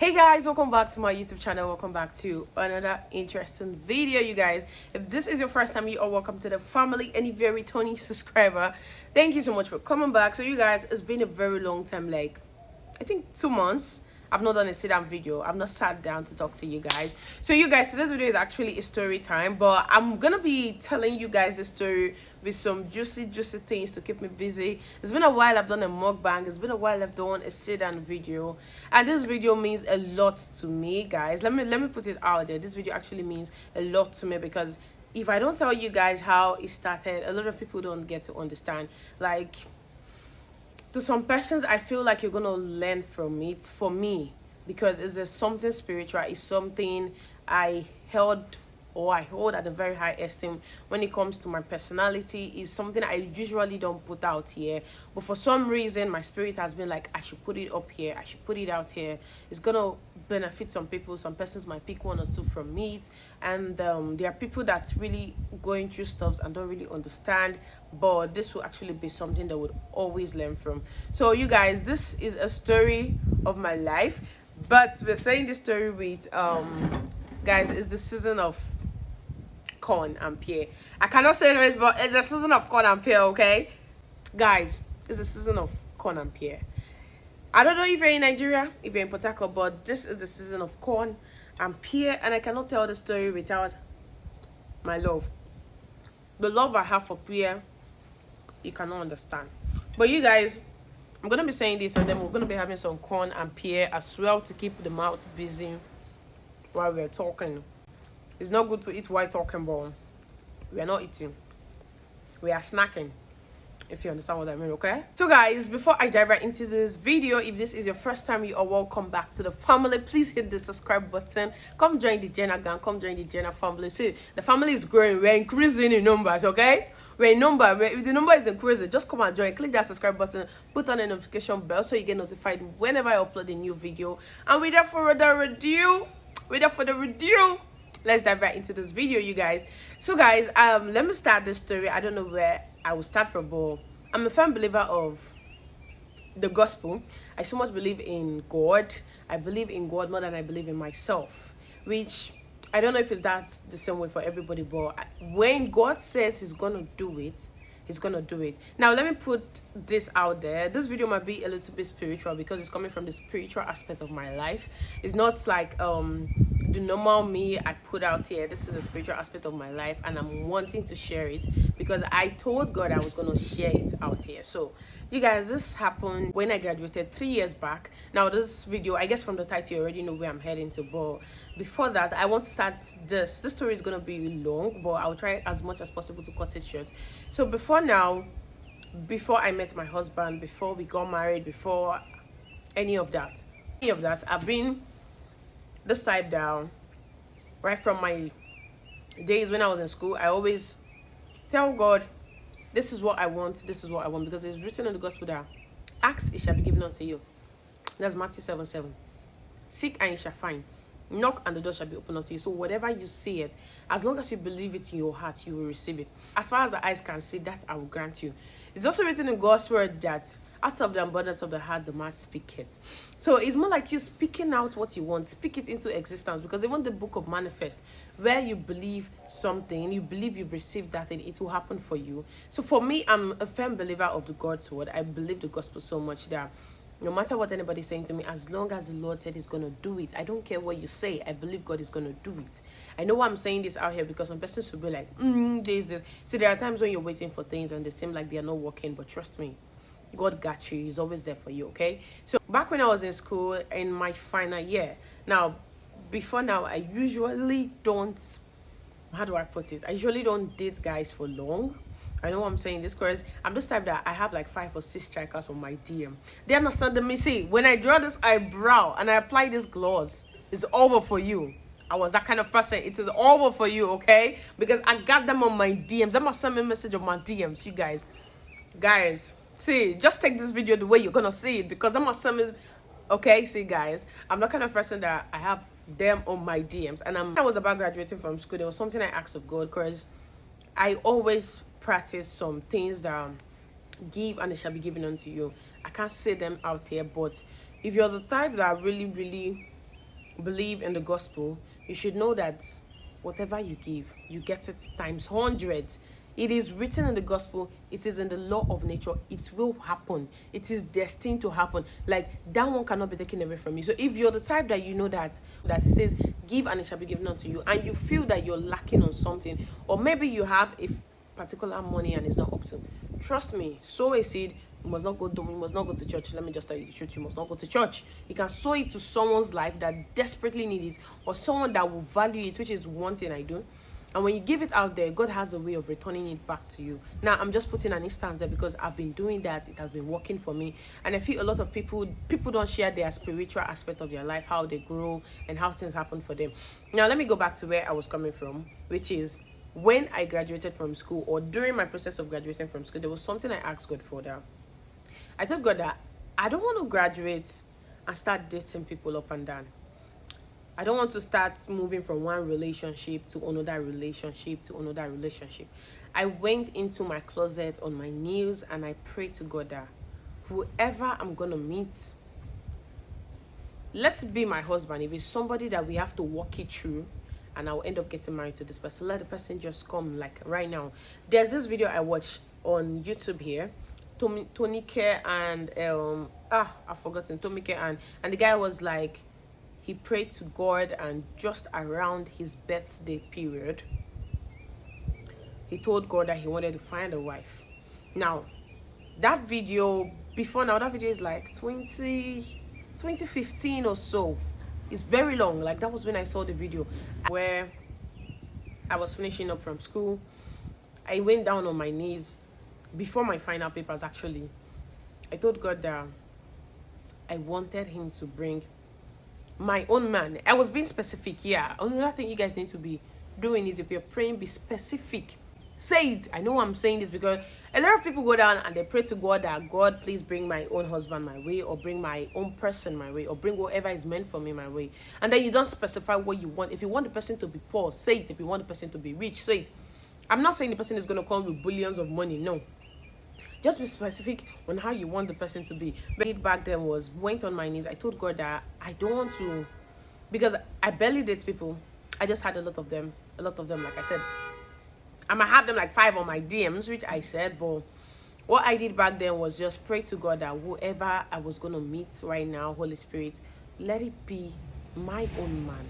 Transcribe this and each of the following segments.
Hey guys, welcome back to my YouTube channel. Welcome back to another interesting video, you guys. If this is your first time, you are welcome to the family, and if you're a returning subscriber, thank you so much for coming back. So you guys, it's been a very long time, like I think 2 months. I've not done a sit down video. I've not sat down to talk to you guys. So you guys, today's video is actually a story time, but I'm gonna be telling you guys the story with some juicy things to keep me busy. It's been a while I've done a mukbang. It's been a while I've done a sit down video, and this video means a lot to me, guys. Let me put it out there. This video actually means a lot to me because if I don't tell you guys how it started, a lot of people don't get to understand. Like, to some persons, I feel like you're gonna learn from it. For me, because it's something spiritual, it's something I hold at a very high esteem when it comes to my personality. Is something I usually don't put out here, but for some reason my spirit has been like, I should put it up here, I should put it out here. It's gonna benefit some people. Some persons might pick one or two from it, and there are people that's really going through stuff and don't really understand, but this will actually be something that would always learn from. So you guys, this is a story of my life, but we're saying this story with guys, it's the season of corn and pear. I cannot say the rest, but it's the season of corn and pear, okay guys? It's the season of corn and pear. I don't know if you're in Nigeria, if you're in Port Harcourt, but this is the season of corn and pear, and I cannot tell the story without my love. The love I have for pear, you cannot understand. But you guys, I'm gonna be saying this, and then we're gonna be having some corn and pear as well to keep the mouth busy while we're talking. It's not good to eat while talking, but we are not eating, we are snacking, if you understand what I mean, okay? So guys, before I dive right into this video, if this is your first time, you are welcome back to the family. Please hit the subscribe button. Come join the Jenna gang, come join the Jenna family. See, the family is growing, we're increasing in numbers, okay? We're in number. If the number is increasing, just come and join. Click that subscribe button, put on a notification bell so you get notified whenever I upload a new video. And without further ado, let's dive right into this video, you guys. So guys, let me start this story. I don't know where I will start from, but I'm a firm believer of the gospel. I so much believe in God. I believe in God more than I believe in myself, which I don't know if it's that the same way for everybody, but when God says he's gonna do it, he's gonna do it. Now let me put this out there. This video might be a little bit spiritual because it's coming from the spiritual aspect of my life. It's not like the normal me I put out here. This is a spiritual aspect of my life, and I'm wanting to share it because I told God I was gonna share it out here. So you guys, this happened when I graduated 3 years back. Now this video, I guess from the title you already know where I'm heading to, but before that I want to start this story is gonna be long, but I'll try as much as possible to cut it short. So before I met my husband, before we got married, before any of that, I've been this side down. Right from my days when I was in school, I always tell God, this is what I want, because it's written in the gospel that ask, it shall be given unto you. That's Matthew 7:7. Seek and you shall find. Knock and the door shall be opened unto you. So whatever you see it, as long as you believe it in your heart, you will receive it. As far as the eyes can see, that I will grant you. It's also written in God's word that out of the abundance of the heart, the mouth speaketh. So it's more like you speaking out what you want, speak it into existence, because even the book of Manifest, where you believe something, you believe you've received that, and it will happen for you. So for me, I'm a firm believer of the God's word. I believe the gospel so much that no matter what anybody's saying to me, as long as the Lord said he's going to do it, I don't care what you say. I believe God is going to do it. I know why I'm saying this out here, because some persons will be like, there's this. See, there are times when you're waiting for things and they seem like they are not working, but trust me, God got you. He's always there for you, okay? So back when I was in school, in my final year, before now, I usually don't, how do I put it? I usually don't date guys for long. I know what I'm saying this because I'm this type that I have like 5 or 6 strikers on my DM. They understand me. See, when I draw this eyebrow and I apply this gloss, it's over for you. I was that kind of person. It is over for you, okay? Because I got them on my DMs. I must send me a message on my DMs, you guys. Guys, see, just take this video the way you're gonna see it, because I must send me. Okay, see guys, I'm the kind of person that I have them on my DMs, and I was about graduating from school. There was something I asked of God, because I always practice some things that give and it shall be given unto you. I can't say them out here, but if you're the type that really believe in the gospel, you should know that whatever you give, you get it times 100. It is written in the gospel, it is in the law of nature, it will happen. It is destined to happen. Like, that one cannot be taken away from you. So if you're the type that you know that it says, give and it shall be given unto you, and you feel that you're lacking on something, or maybe you have a particular money and it's not up to, trust me, sow a seed. You must not go to church. Let me just tell you the truth. You must not go to church. You can sow it to someone's life that desperately needs it, or someone that will value it, which is one thing I do. And when you give it out there, God has a way of returning it back to you. Now, I'm just putting an instance there because I've been doing that. It has been working for me. And I feel a lot of people don't share their spiritual aspect of their life, how they grow and how things happen for them. Now, let me go back to where I was coming from, which is when I graduated from school, or during my process of graduating from school, there was something I asked God for. That I told God that I don't want to graduate and start dating people up and down. I don't want to start moving from one relationship to another relationship to another relationship. I went into my closet on my knees and I prayed to God that whoever I'm going to meet, let's be my husband. If it's somebody that we have to walk it through and I'll end up getting married to this person, let the person just come. Like right now, there's this video I watched on YouTube here, Tonike and I've forgotten Tonike, and the guy was like, he prayed to God, and just around his birthday period, he told God that he wanted to find a wife. Now, that video, before now, that video is like 2015 or so. It's very long. Like, that was when I saw the video where I was finishing up from school. I went down on my knees before my final papers, actually. I told God that I wanted him to bring my own man. I was being specific. Yeah, another thing you guys need to be doing is, if you're praying, be specific. Say it. I know I'm saying this because a lot of people go down and they pray to God that, God, please bring my own husband my way, or bring my own person my way, or bring whatever is meant for me my way. And then you don't specify what you want. If you want the person to be poor, say it. If you want the person to be rich, say it. I'm not saying the person is going to come with billions of money. No. Just be specific on how you want the person to be. But back then was, went on my knees. I told God that I don't want to, because I barely date people. I just had a lot of them. Like I said, I might have them like 5 on my DMs, which I said. But what I did back then was just pray to God that whoever I was going to meet right now, Holy Spirit, let it be my own man.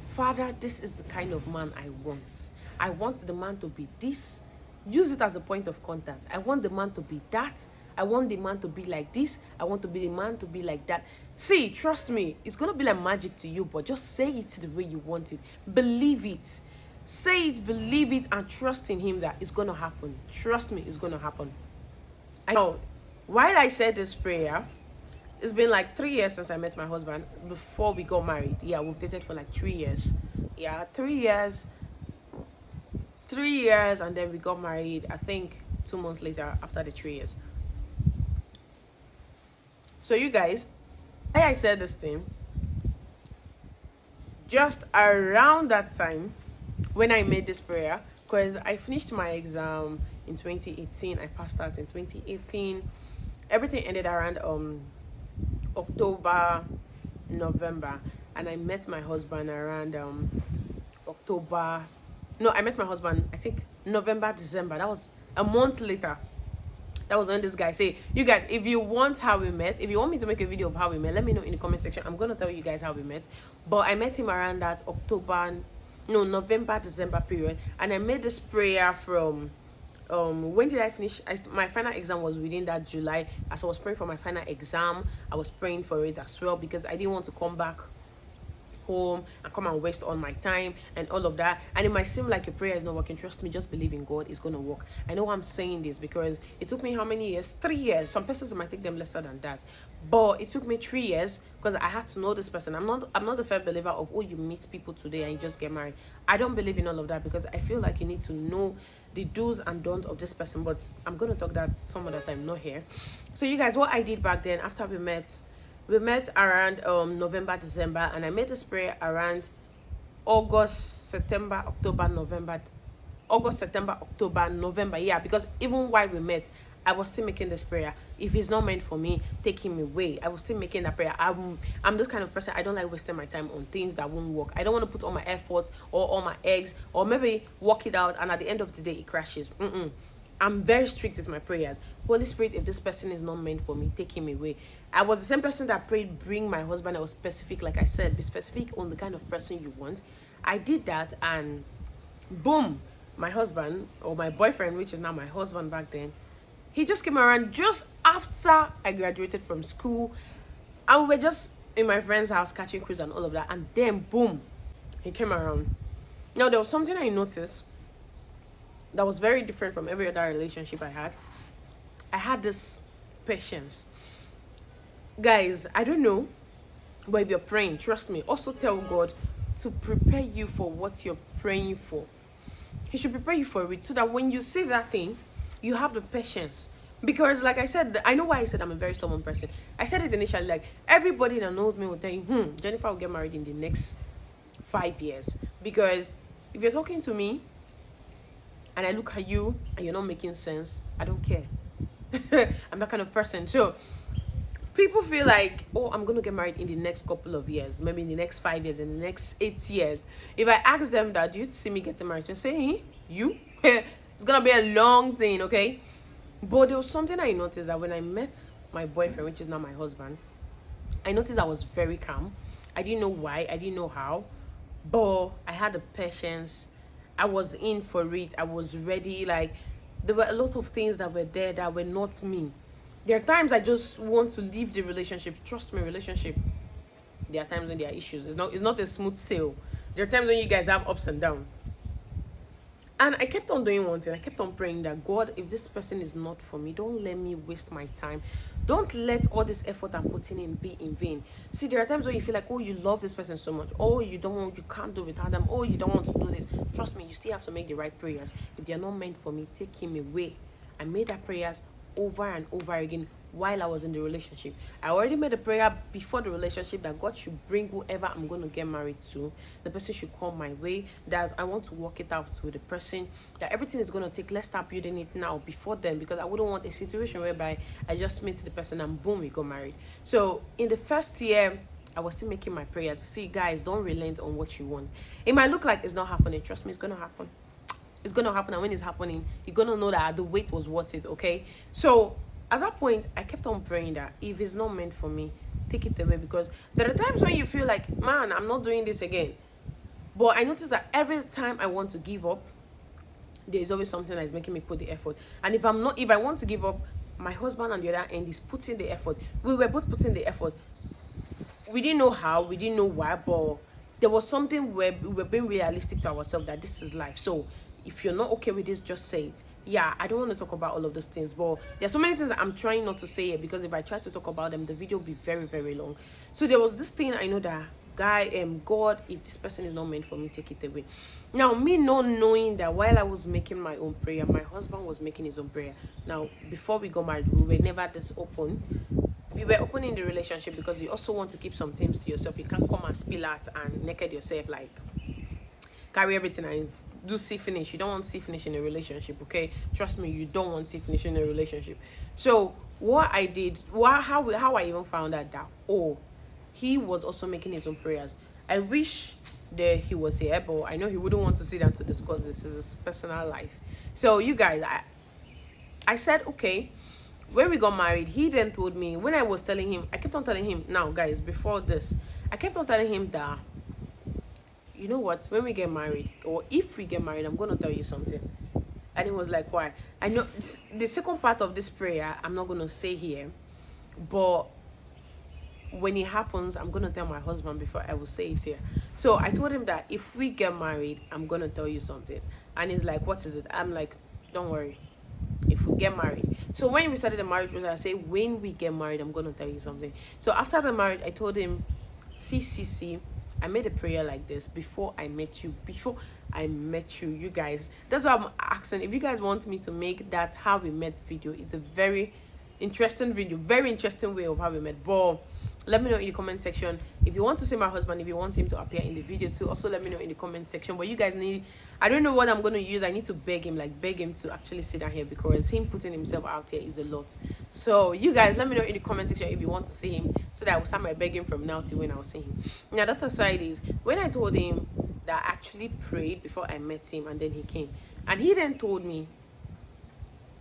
Father, this is the kind of man I want. I want the man to be this. Use it as a point of contact. I want the man to be that. I want the man to be like this. I want to be the man to be like that. See, trust me, it's going to be like magic to you, but just say it the way you want it. Believe it. Say it, believe it, and trust in him that it's going to happen. Trust me, it's going to happen. I know, while I said this prayer, it's been like 3 years since I met my husband before we got married. Yeah, we've dated for like 3 years. Yeah, 3 years. 3 years, and then we got married, I think 2 months later after the 3 years. So you guys, like I said this thing, just around that time when I made this prayer, because I finished my exam in 2018, I passed out in 2018. Everything ended around October, November, and I met my husband around October. No, I met my husband, I think, November, December. That was a month later. That was when this guy said, you guys, if you want how we met, if you want me to make a video of how we met, let me know in the comment section. I'm going to tell you guys how we met. But I met him around that November, December period. And I made this prayer from, when did I finish? My final exam was within that July. As I was praying for my final exam, I was praying for it as well, because I didn't want to come back home and come and waste all my time and all of that. And it might seem like your prayer is not working. Trust me, just believe in God, it's gonna work. I know I'm saying this because it took me how many years? 3 years. Some persons might take them lesser than that, but it took me 3 years because I had to know this person. I'm not a firm believer of, oh, you meet people today and you just get married. I don't believe in all of that, because I feel like you need to know the do's and don'ts of this person. But I'm gonna talk that some other time, not here. So you guys, what I did back then after we met around November, December, and I made this prayer around August, September, October, November. Yeah, because even while we met, I was still making this prayer. If it's not meant for me, take him away. I was still making that prayer. I'm this kind of person. I don't like wasting my time on things that won't work. I don't want to put all my efforts or all my eggs, or maybe work it out and at the end of the day it crashes. I'm very strict with my prayers. Holy Spirit, if this person is not meant for me, take him away. I was the same person that prayed, bring my husband. I was specific, like I said, be specific on the kind of person you want. I did that, and boom, my husband, or my boyfriend, which is now my husband back then, he just came around just after I graduated from school, and we were just in my friend's house catching cruise and all of that, and then boom, he came around. Now there was something I noticed that was very different from every other relationship I had. I had this patience. Guys, I don't know, but if you're praying, trust me, also tell God to prepare you for what you're praying for. He should prepare you for it so that when you say that thing, you have the patience. Because like I said, I know why I said I'm a very stubborn person. I said it initially, like everybody that knows me will tell you, Jennifer will get married in the next 5 years. Because if you're talking to me and I look at you and you're not making sense, I don't care. I'm that kind of person. So people feel like, oh, I'm going to get married in the next couple of years, maybe in the next 5 years, in the next 8 years. If I ask them that, do you see me getting married? They say, hey, you? It's going to be a long thing, okay? But there was something I noticed, that when I met my boyfriend, which is now my husband, I noticed I was very calm. I didn't know why. I didn't know how. But I had the patience. I was in for it. I was ready. Like, there were a lot of things that were there that were not me. There are times I just want to leave the relationship. Trust me, relationship, there are times when there are issues. It's not a smooth sail. There are times when you guys have ups and downs. And I kept on doing one thing. I kept on praying that, God, if this person is not for me, don't let me waste my time. Don't let all this effort I'm putting in be in vain. See, there are times when you feel like, oh, you love this person so much. Oh, you can't do without them. Oh, you don't want to do this. Trust me, you still have to make the right prayers. If they're not meant for me, take him away. I made that prayers over and over again while I was in the relationship. I already made a prayer before the relationship that God should bring whoever I'm going to get married to. The person should come my way. That I want to work it out with the person. That everything is going to take. Let's start building it now before then, because I wouldn't want a situation whereby I just meet the person and boom, we got married. So in the first year, I was still making my prayers. See, guys, don't relent on what you want. It might look like it's not happening. Trust me, it's going to happen. It's going to happen, and when it's happening, you're going to know that the wait was worth it, okay? So at that point, I kept on praying that if it's not meant for me, take it away. Because there are times when you feel like, man, I'm not doing this again. But I noticed that every time I want to give up, there's always something that is making me put the effort. And if I want to give up, my husband on the other end is putting the effort. We were both putting the effort. We didn't know how, we didn't know why, but there was something where we were being realistic to ourselves that this is life. So if you're not okay with this, just say it. Yeah, I don't want to talk about all of those things, but there's so many things that I'm trying not to say here, because if I try to talk about them, the video will be very, very long. So there was this thing I know that, God, if this person is not meant for me, take it away. Now, me not knowing that while I was making my own prayer, my husband was making his own prayer. Now, before we got married, we were never this open. We were open in the relationship because you also want to keep some things to yourself. You can't come and spill out and naked yourself, like carry everything and do see finish. You don't want see finish in a relationship, okay? Trust me, you don't want see finish in a relationship. So what I did, how I even found out that, oh, he was also making his own prayers. I wish that he was here, but I know he wouldn't want to sit down to discuss this. Is his personal life. So you guys, I said, okay. When we got married, he then told me, when I was telling him, I kept on telling him, now guys, before this, I kept on telling him that, you know what, when we get married, or if we get married, I'm going to tell you something. And he was like, why? I know the second part of this prayer, I'm not going to say here, but when it happens, I'm going to tell my husband before I will say it here. So I told him that if we get married, I'm going to tell you something. And he's like, what is it? I'm like, don't worry. If we get married. So when we started the marriage process, I say, when we get married, I'm going to tell you something. So after the marriage, I told him, see, I made a prayer like this before I met you. You guys. That's why I'm asking, if you guys want me to make that how we met video, it's a very interesting video, very interesting way of how we met. But Let me know in the comment section. If you want to see my husband, if you want him to appear in the video too, also let me know in the comment section. But you guys need, I don't know what I'm going to use. I need to beg him to actually sit down here, because him putting himself out here is a lot. So you guys, let me know in the comment section if you want to see him, so that I will start my begging from now till when I will see him. Now that's how it is. When I told him that I actually prayed before I met him, and then he came, and he then told me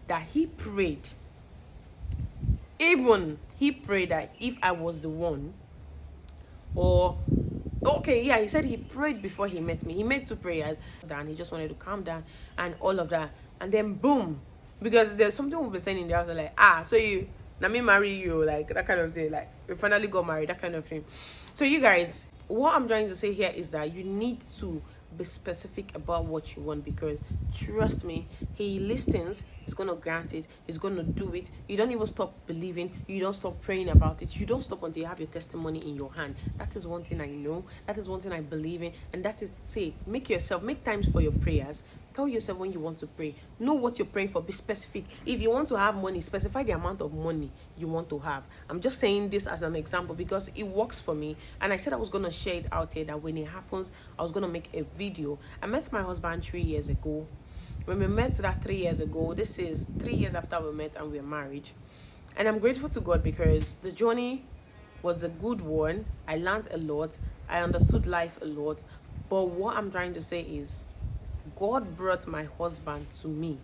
that he prayed. Even he prayed that if I was the one, or okay, yeah, he said he prayed before he met me. He made 2 prayers, and he just wanted to calm down and all of that. And then boom, because there's something we've been saying in the house, like, so you, let me marry you, like that kind of thing, like we finally got married, that kind of thing. So you guys, what I'm trying to say here is that you need to be specific about what you want, because trust me, he listens, he's gonna grant it, he's gonna do it. You don't even stop believing, you don't stop praying about it, you don't stop until you have your testimony in your hand. That is one thing I know, that is one thing I believe in, and that is, say, make times for your prayers. Tell yourself when you want to pray. Know what you're praying for. Be specific. If you want to have money, specify the amount of money you want to have. I'm just saying this as an example because it works for me. And I said I was going to share it out here, that when it happens, I was going to make a video. I met my husband 3 years ago. When we met that 3 years ago, this is 3 years after we met and we're married. And I'm grateful to God because the journey was a good one. I learned a lot. I understood life a lot. But what I'm trying to say is, God brought my husband to me.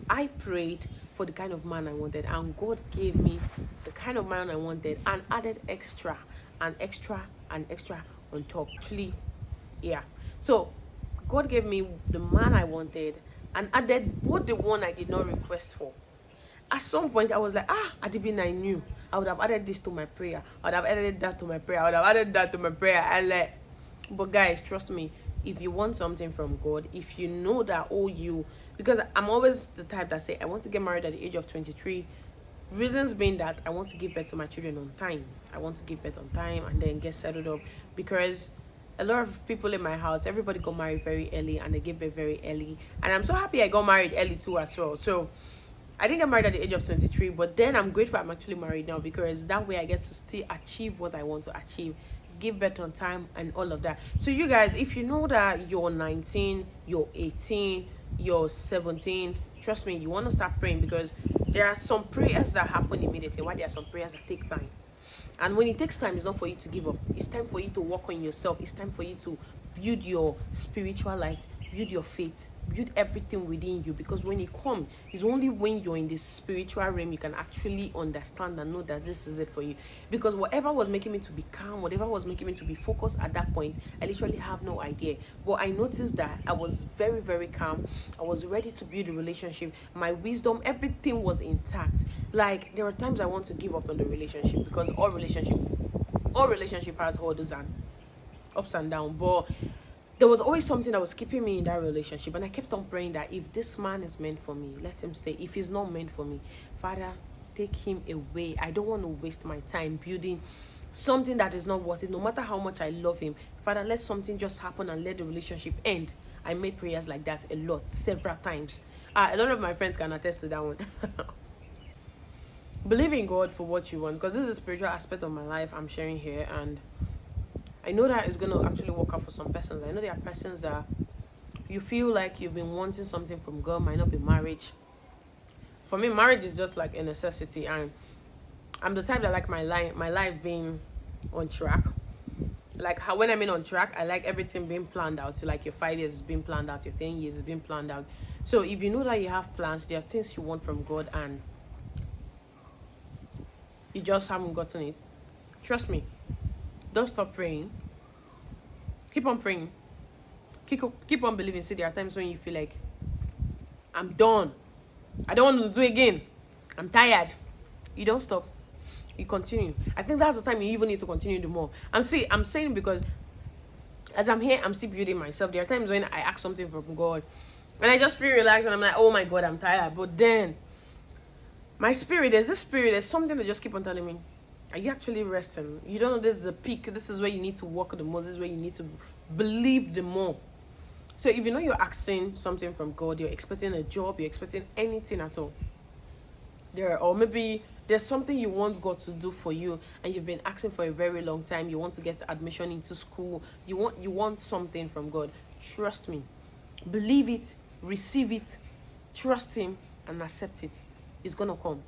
I prayed for the kind of man I wanted, and God gave me the kind of man I wanted, and added extra and extra and extra on top. Actually, yeah. So God gave me the man I wanted and added both the one I did not request for. At some point, I was like, Adibin, I knew. I would have added this to my prayer. I would have added that to my prayer. I would have added that to my prayer. But guys, trust me, if you want something from God, if you know that because I'm always the type that say, I want to get married at the age of 23. Reasons being that I want to give birth to my children on time. I want to give birth on time and then get settled up, because a lot of people in my house, everybody got married very early and they gave birth very early. And I'm so happy I got married early too as well. So I didn't get married at the age of 23, but then I'm grateful I'm actually married now, because that way I get to still achieve what I want to achieve, give birth on time and all of that. So you guys, if you know that you're 19, you're 18, you're 17, trust me, you want to start praying, because there are some prayers that happen immediately, while there are some prayers that take time. And when it takes time, it's not for you to give up. It's time for you to work on yourself. It's time for you to build your spiritual life, build your faith, build everything within you, because when it comes, it's only when you're in this spiritual realm you can actually understand and know that this is it for you. Because whatever was making me to be calm, whatever was making me to be focused at that point, I literally have no idea. But I noticed that I was very, very calm. I was ready to build a relationship. My wisdom, everything was intact. Like, there are times I want to give up on the relationship, because all relationship has hurdles and ups and downs, but there was always something that was keeping me in that relationship. And I kept on praying that if this man is meant for me, let him stay. If he's not meant for me, Father, take him away. I don't want to waste my time building something that is not worth it. No matter how much I love him, Father, let something just happen and let the relationship end. I made prayers like that a lot, several times. A lot of my friends can attest to that one. Believe in God for what you want, because this is a spiritual aspect of my life I'm sharing here, and I know that it's going to actually work out for some persons. I know there are persons that you feel like you've been wanting something from God, might not be marriage. For me, marriage is just like a necessity, and I'm the type that like my life being on track. Like how when I mean on track, I like everything being planned out. So like your 5 years is being planned out, your 10 years is being planned out. So if you know that you have plans, there are things you want from God and you just haven't gotten it, trust me, don't stop praying. Keep on praying. Keep on believing. See, there are times when you feel like, I'm done, I don't want to do it again, I'm tired. You don't stop. You continue. I think that's the time you even need to continue the more. I'm saying because as I'm here, I'm still building myself. There are times when I ask something from God and I just feel relaxed and I'm like, oh my God, I'm tired. But then my spirit, there's something that just keep on telling me, are you actually resting? You don't know this is the peak. This is where you need to work the most. This is where you need to believe the more. So if you know you're asking something from God, you're expecting a job, you're expecting anything at all, or maybe There's something you want God to do for you, and you've been asking for a very long time. You want to get admission into school. You want something from God. Trust me. Believe it, receive it, trust him, and accept it. It's gonna come.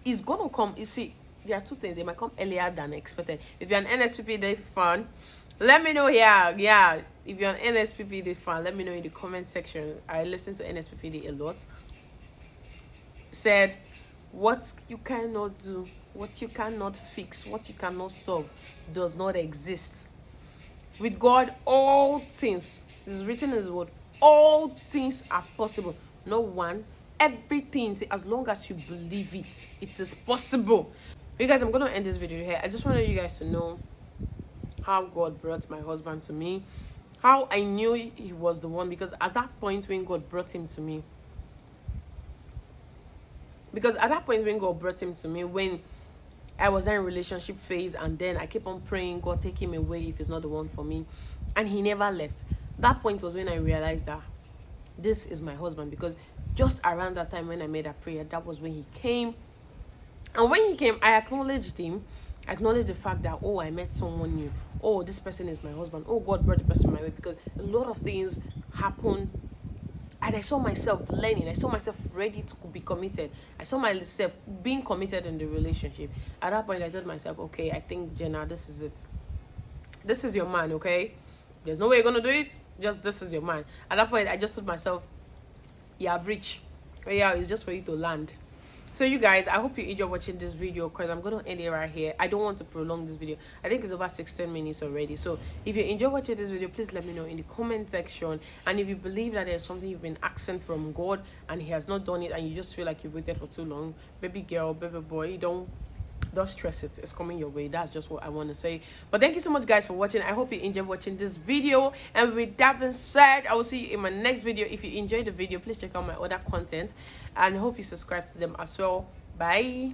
It's gonna come. You see, there are two things. It might come earlier than expected. If you're an NSPPD fan, let me know here. Yeah. If you're an NSPPD fan, let me know in the comment section. I listen to NSPPD a lot. Said, what you cannot do, what you cannot fix, what you cannot solve does not exist. With God, all things, this is written in his word, all things are possible. No one, everything, as long as you believe it, it is possible. You guys, I'm going to end this video here. I just wanted you guys to know how God brought my husband to me, how I knew he was the one, because at that point when God brought him to me, when I was in a relationship phase, and then I kept on praying, God, take him away if he's not the one for me, and he never left. That point was when I realized that this is my husband, because just around that time when I made a prayer, that was when he came. And when he came, I acknowledged him. I acknowledged the fact that, oh, I met someone new. Oh, this person is my husband. Oh, God brought the person my way, because a lot of things happen. And I saw myself learning. I saw myself ready to be committed. I saw myself being committed in the relationship. At that point, I told myself, okay, I think, Jenna, this is it. This is your man, okay? There's no way you're going to do it. Just, this is your man. At that point, I just told myself, you have reached. Yeah, it's just for you to land. So you guys, I hope you enjoy watching this video, because I'm going to end it right here. I don't want to prolong this video. I think it's over 16 minutes already. So if you enjoy watching this video, please let me know in the comment section. And if you believe that there's something you've been asking from God and he has not done it, and you just feel like you've waited for too long, baby girl, baby boy, don't stress it. It's coming your way. That's just what I want to say. But thank you so much, guys, for watching. I hope you enjoyed watching this video. And with that being said, I will see you in my next video. If you enjoyed the video, please check out my other content, and I hope you subscribe to them as well. Bye.